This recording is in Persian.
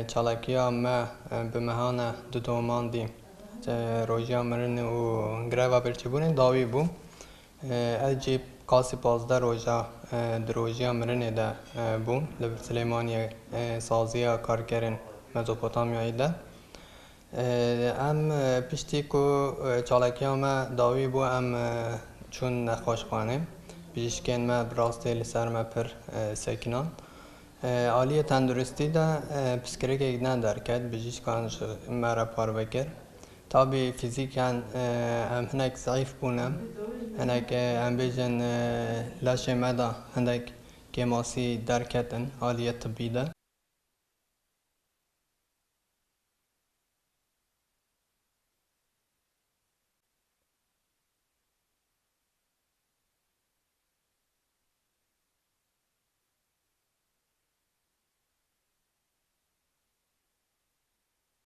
چالاکیا ما به مهانه دو دومان دیم روژیا مرن و گروا برچبونه داوی بو از جیب قاسی 15 روژا در روژیا مرن ده بون لبر سلیمانی سازیا کارکرین مزوپوتامیایی ده ام پشتی کو چالاکیا ما داوی بو ام چون نخوش خانه بیشکن ما براسته لسر ما پر سکنان عالیه تندرستی ده پسکره که نه درکت بجیش کانش مرا پار بکر تابی فیزیکن ام هنک ضعیف بونم هنک ام بیجن لاشه مدا هنک کماسی درکتن عالیه طبی ده